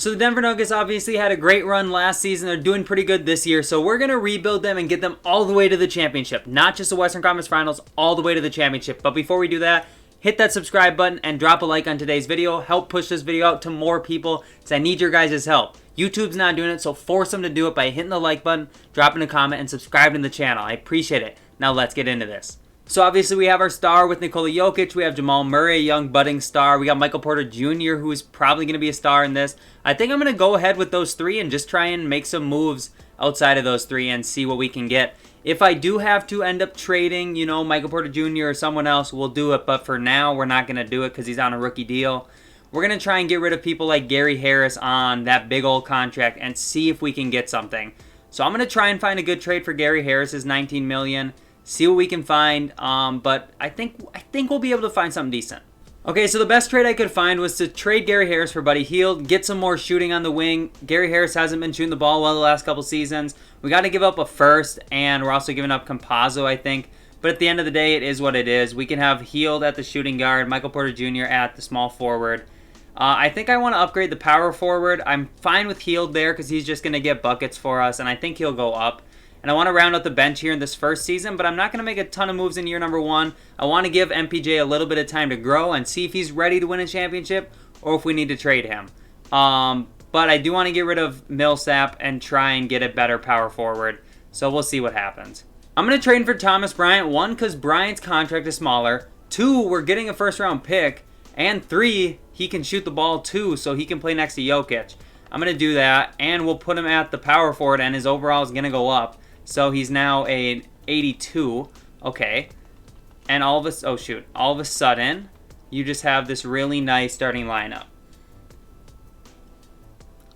So the Denver Nuggets obviously had a great run last season. They're doing pretty good this year. So we're going to rebuild them and get them all the way to the championship. Not just the Western Conference Finals, all the way to the championship. But before we do that, hit that subscribe button and drop a like on today's video. Help push this video out to more people because I need your guys' help. YouTube's not doing it, so force them to do it by hitting the like button, dropping a comment, and subscribing to the channel. I appreciate it. Now let's get into this. So obviously we have our star with Nikola Jokic. We have Jamal Murray, a young budding star. We got Michael Porter Jr., who is probably going to be a star in this. I think I'm going to go ahead with those three and just try and make some moves outside of those three and see what we can get. If I do have to end up trading, you know, Michael Porter Jr. or someone else, we'll do it. But for now, we're not going to do it because he's on a rookie deal. We're going to try and get rid of people like Gary Harris on that big old contract and see if we can get something. So I'm going to try and find a good trade for Gary Harris's $19 million. See what we can find, but I think we'll be able to find something decent. Okay, so the best trade I could find was to trade Gary Harris for Buddy Hield, get some more shooting on the wing. Gary Harris hasn't been shooting the ball well the last couple seasons. We got to give up a first, and we're also giving up Campazzo, I think. But at the end of the day, it is what it is. We can have Hield at the shooting guard, Michael Porter Jr. at the small forward. I think I want to upgrade the power forward. I'm fine with Hield there because he's just going to get buckets for us, and I think he'll go up. And I want to round out the bench here in this first season, but I'm not going to make a ton of moves in year number one. I want to give MPJ a little bit of time to grow and see if he's ready to win a championship or if we need to trade him. But I do want to get rid of Millsap and try and get a better power forward. So we'll see what happens. I'm going to trade for Thomas Bryant. 1, because Bryant's contract is smaller. 2, we're getting a first round pick. And 3, he can shoot the ball too, so he can play next to Jokic. I'm going to do that, and we'll put him at the power forward, and his overall is going to go up. So he's now an 82. Okay. And all of a sudden, you just have this really nice starting lineup.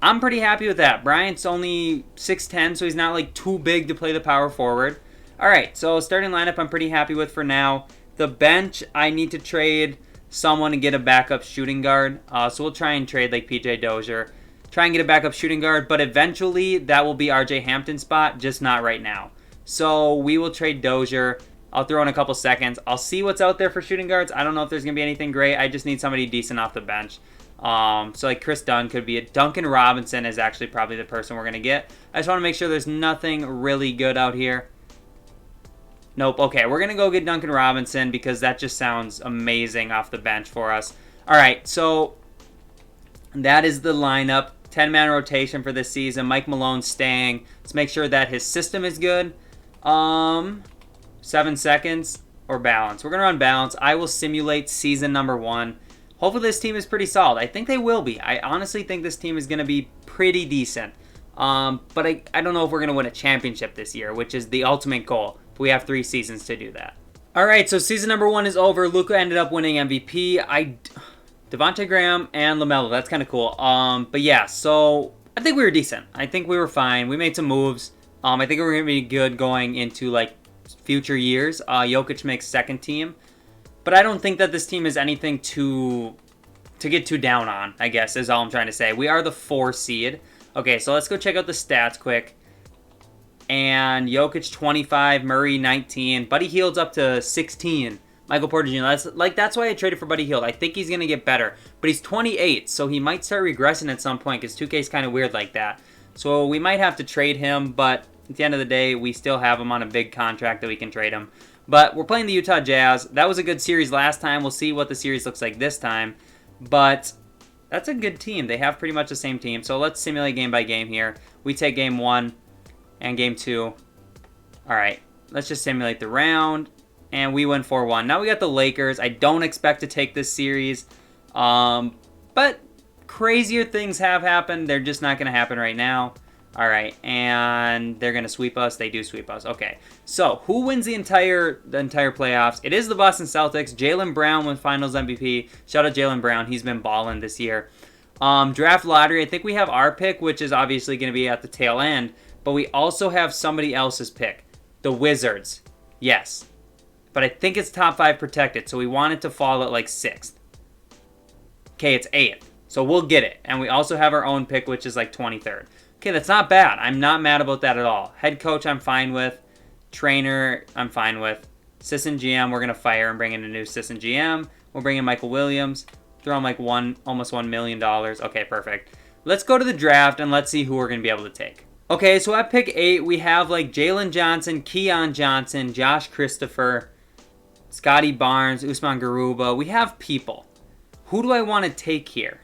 I'm pretty happy with that. Bryant's only 6'10", so he's not like too big to play the power forward. All right, so starting lineup I'm pretty happy with for now. The bench, I need to trade someone and get a backup shooting guard. So we'll try and trade like PJ Dozier. Try and get a backup shooting guard, but eventually that will be RJ Hampton's spot, just not right now. So we will trade Dozier. I'll throw in a couple seconds. I'll see what's out there for shooting guards. I don't know if there's going to be anything great. I just need somebody decent off the bench. So like Chris Dunn could be it. Duncan Robinson is actually probably the person we're going to get. I just want to make sure there's nothing really good out here. Nope. Okay, we're going to go get Duncan Robinson because that just sounds amazing off the bench for us. All right, so that is the lineup. 10-man rotation for this season. Mike Malone's staying. Let's make sure that his system is good. 7 seconds or balance. We're going to run balance. I will simulate season number 1. Hopefully this team is pretty solid. I think they will be. I honestly think this team is going to be pretty decent. But I don't know if we're going to win a championship this year, which is the ultimate goal. But we have 3 seasons to do that. All right, so season number 1 is over. Luka ended up winning MVP. Devontae Graham and LaMelo. That's kind of cool. But yeah, so I think we were decent. I think we were fine. We made some moves. I think we're going to be good going into like future years. Jokic makes second team. But I don't think that this team is anything to get too down on, I guess, is all I'm trying to say. We are the 4 seed. Okay, so let's go check out the stats quick. And Jokic 25, Murray 19. Buddy Hield's up to 16. Michael Porter Jr. That's why I traded for Buddy Hield. I think he's going to get better. But he's 28, so he might start regressing at some point because 2K is kind of weird like that. So we might have to trade him, but at the end of the day, we still have him on a big contract that we can trade him. But we're playing the Utah Jazz. That was a good series last time. We'll see what the series looks like this time. But that's a good team. They have pretty much the same team. So let's simulate game by game here. We take game 1 and game 2. All right, let's just simulate the round. And we win 4-1. Now we got the Lakers. I don't expect to take this series. But crazier things have happened. They're just not going to happen right now. All right. And they're going to sweep us. They do sweep us. Okay. So who wins the entire playoffs? It is the Boston Celtics. Jaylen Brown wins finals MVP. Shout out Jaylen Brown. He's been balling this year. Draft lottery. I think we have our pick, which is obviously going to be at the tail end. But we also have somebody else's pick. The Wizards. Yes. But I think it's top 5 protected, so we want it to fall at like 6th. Okay, it's 8th, so we'll get it. And we also have our own pick, which is like 23rd. Okay, that's not bad. I'm not mad about that at all. Head coach, I'm fine with. Trainer, I'm fine with. Assistant GM, we're going to fire and bring in a new assistant GM. We'll bring in Michael Williams. Throw him like almost $1 million. Okay, perfect. let's go to the draft and let's see who we're going to be able to take. Okay, so at pick 8, we have like Jalen Johnson, Keon Johnson, Josh Christopher, Scotty Barnes, Usman Garuba. We have people. Who do I want to take here?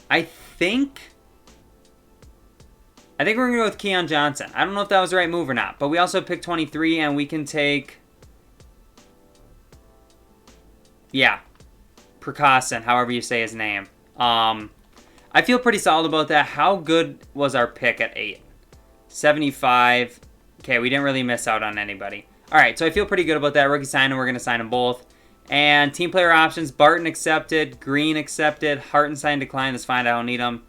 I think we're going to go with Keon Johnson. I don't know if that was the right move or not, but we also picked 23, and we can take, yeah, Prakassan, however you say his name. I feel pretty solid about that. How good was our pick at 8? 75. Okay, we didn't really miss out on anybody. All right, so I feel pretty good about that. Rookie signing, we're going to sign them both. And team player options, Barton accepted, Green accepted, Hartenstein declined. That's fine, I don't need them.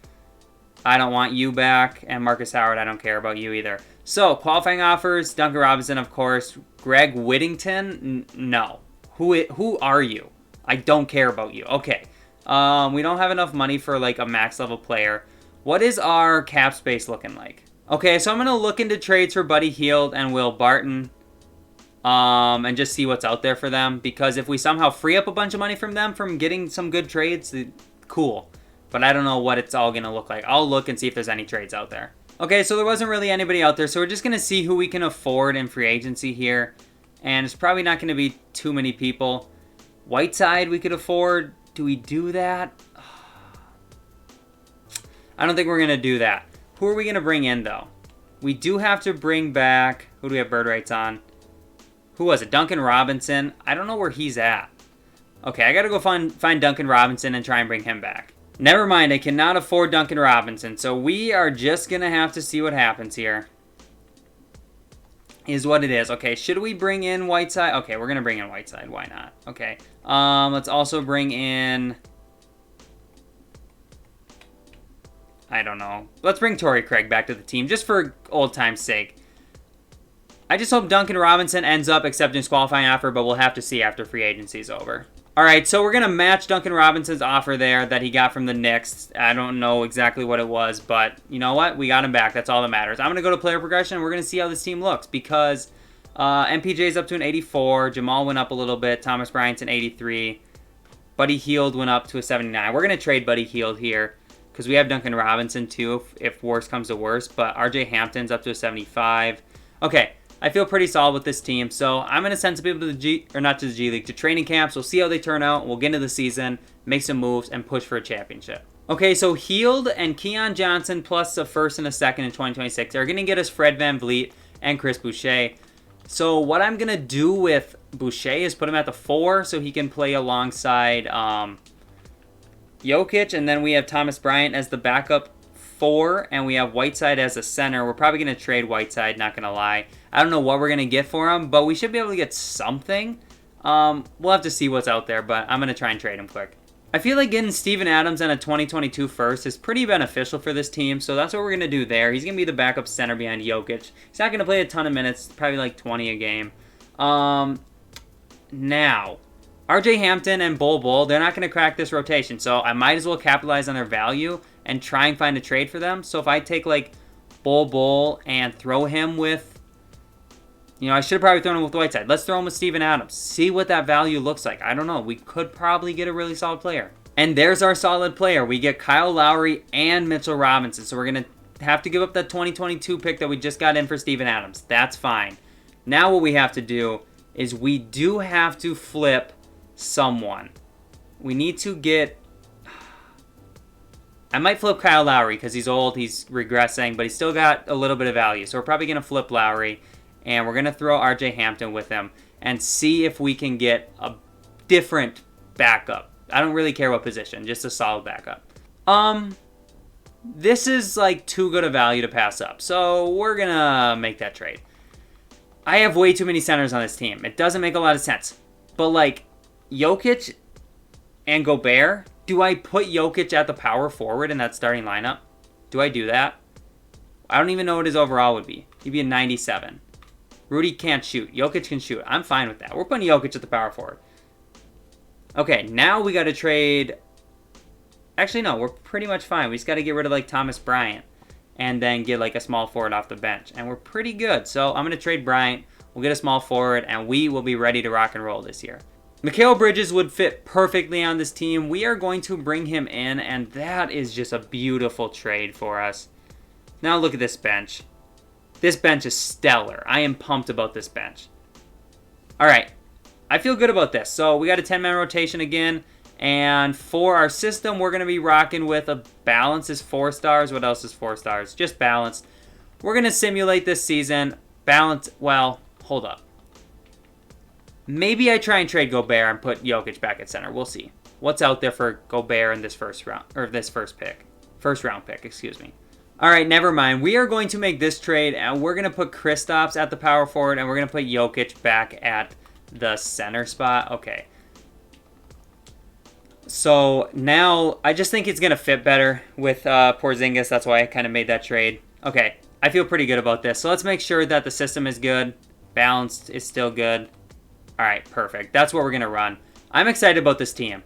I don't want you back. And Marcus Howard, I don't care about you either. So, qualifying offers, Duncan Robinson, of course. Greg Whittington, no. Who are you? I don't care about you. Okay. We don't have enough money for like a max level player. What is our cap space looking like? Okay, so I'm going to look into trades for Buddy Hield and Will Barton. And just see what's out there for them. Because if we somehow free up a bunch of money from them from getting some good trades, cool. But I don't know what it's all going to look like. I'll look and see if there's any trades out there. Okay, so there wasn't really anybody out there. So we're just going to see who we can afford in free agency here. And it's probably not going to be too many people. Whiteside we could afford. Do we do that? I don't think we're going to do that. Who are we going to bring in, though? We do have to bring back... Who do we have bird rights on? Who was it? Duncan Robinson. I don't know where he's at. Okay, I got to go find Duncan Robinson and try and bring him back. Never mind, I cannot afford Duncan Robinson. So we are just going to have to see what happens here. Is what it is. Okay, should we bring in Whiteside? Okay, we're going to bring in Whiteside. Why not? Okay. Let's also bring in... I don't know. Let's bring Torrey Craig back to the team just for old time's sake. I just hope Duncan Robinson ends up accepting his qualifying offer, but we'll have to see after free agency is over. All right, so we're going to match Duncan Robinson's offer there that he got from the Knicks. I don't know exactly what it was, but you know what? We got him back. That's all that matters. I'm going to go to player progression, and we're going to see how this team looks because MPJ's up to an 84. Jamal went up a little bit. Thomas Bryant's an 83. Buddy Hield went up to a 79. We're going to trade Buddy Hield here because we have Duncan Robinson too if worse comes to worse, but RJ Hampton's up to a 75. Okay. I feel pretty solid with this team, so I'm going to send some people to the G League, to training camps. We'll see how they turn out. We'll get into the season, make some moves, and push for a championship. Okay, so Hield and Keon Johnson plus a first and a second in 2026 are going to get us Fred VanVleet and Chris Boucher. So what I'm going to do with Boucher is put him at the 4 so he can play alongside Jokic, and then we have Thomas Bryant as the backup 4, and we have Whiteside as a center. We're probably going to trade Whiteside, not going to lie. I don't know what we're going to get for him, but we should be able to get something. We'll have to see what's out there, but I'm going to try and trade him quick. I feel like getting Steven Adams and a 2022 first is pretty beneficial for this team, so that's what we're going to do there. He's going to be the backup center behind Jokic. He's not going to play a ton of minutes, probably like 20 a game. Now, RJ Hampton and Bol, they're not going to crack this rotation, so I might as well capitalize on their value and try and find a trade for them. So if I take like Bol and throw him with... I should have probably thrown him with Whiteside. Let's throw him with Steven Adams. See what that value looks like. I don't know. We could probably get a really solid player. And there's our solid player. We get Kyle Lowry and Mitchell Robinson. So we're going to have to give up that 2022 pick that we just got in for Steven Adams. That's fine. Now what we have to do is we do have to flip someone. We need to get... I might flip Kyle Lowry because he's old. He's regressing, but he's still got a little bit of value. So we're probably going to flip Lowry. And we're going to throw RJ Hampton with him and see if we can get a different backup. I don't really care what position, just a solid backup. This is like too good a value to pass up. So we're going to make that trade. I have way too many centers on this team. It doesn't make a lot of sense. But like Jokic and Gobert, do I put Jokic at the power forward in that starting lineup? Do I do that? I don't even know what his overall would be. He'd be a 97. Rudy can't shoot. Jokic can shoot. I'm fine with that. We're putting Jokic at the power forward. Okay, now we got to trade... Actually, no, we're pretty much fine. We just got to get rid of, like, Thomas Bryant and then get, like, a small forward off the bench. And we're pretty good. So I'm going to trade Bryant. We'll get a small forward, and we will be ready to rock and roll this year. Mikal Bridges would fit perfectly on this team. We are going to bring him in, and that is just a beautiful trade for us. Now look at this bench. This bench is stellar. I am pumped about this bench. All right. I feel good about this. So we got a 10-man rotation again. And for our system, we're going to be rocking with a balance is 4 stars. What else is 4 stars? Just balanced. We're going to simulate this season. Balance. Well, hold up. Maybe I try and trade Gobert and put Jokic back at center. We'll see. What's out there for Gobert in this first round, or this first pick? First round pick, excuse me. All right, never mind. We are going to make this trade, and we're going to put Kristaps at the power forward, and we're going to put Jokic back at the center spot. Okay. So now I just think it's going to fit better with Porzingis. That's why I kind of made that trade. Okay, I feel pretty good about this. So let's make sure that the system is good. Balanced is still good. All right, perfect. That's what we're going to run. I'm excited about this team.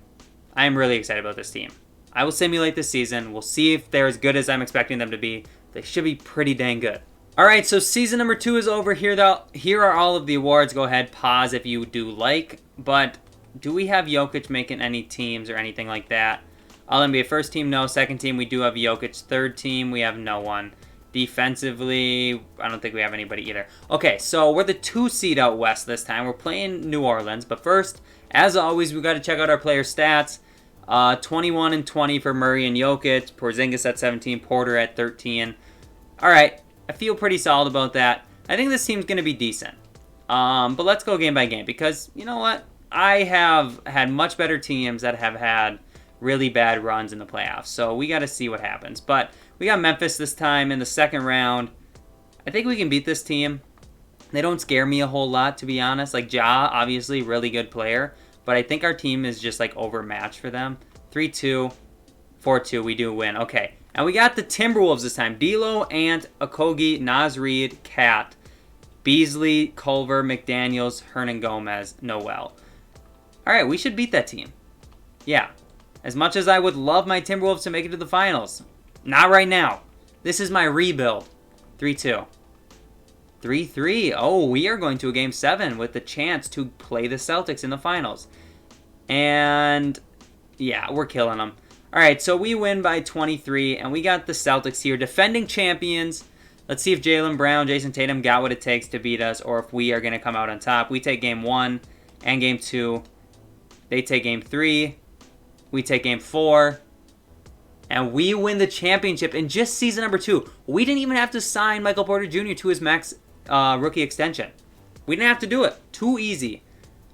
I am really excited about this team. I will simulate this season. We'll see if they're as good as I'm expecting them to be. They should be pretty dang good. All right, so season number 2 is over. Here are all of the awards. Go ahead, pause if you do like. But do we have Jokic making any teams or anything like that? All-NBA first team, no. Second team, we do have Jokic. Third team, we have no one. Defensively, I don't think we have anybody either. Okay, so we're the 2 seed out west this time. We're playing New Orleans. But first, as always, we got to check out our player stats. 21 and 20 for Murray and Jokic. Porzingis at 17. Porter at 13. All right, I feel pretty solid about that. I think this team's going to be decent. But let's go game by game because, you know what? I have had much better teams that have had really bad runs in the playoffs. So we got to see what happens. But we got Memphis this time in the second round. I think we can beat this team. They don't scare me a whole lot, to be honest. Like Ja, obviously, really good player. But I think our team is just like overmatched for them. 3-2, 4-2, we do win. Okay. And we got the Timberwolves this time. D'Lo, Ant, Okogie, Naz Reid, Cat, Beasley, Culver, McDaniels, Hernan Gomez, Noel. All right, we should beat that team. Yeah. As much as I would love my Timberwolves to make it to the finals. Not right now. This is my rebuild. 3-2. 3-3. Oh, we are going to a Game 7 with the chance to play the Celtics in the finals. And, yeah, we're killing them. All right, so we win by 23, and we got the Celtics here. Defending champions. Let's see if Jaylen Brown, Jason Tatum got what it takes to beat us, or if we are going to come out on top. We take Game 1 and Game 2. They take Game 3. We take Game 4. And we win the championship in just season number 2. We didn't even have to sign Michael Porter Jr. to his max rookie extension. We didn't have to do it. Too easy.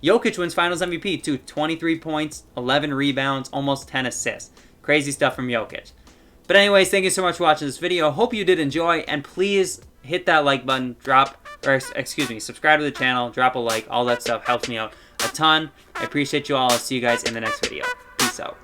Jokic wins Finals MVP too. 23 points, 11 rebounds, almost 10 assists. Crazy stuff from Jokic. But anyways, thank you so much for watching this video. Hope you did enjoy. And please hit that like button. Subscribe to the channel. Drop a like. All that stuff helps me out a ton. I appreciate you all. I'll see you guys in the next video. Peace out.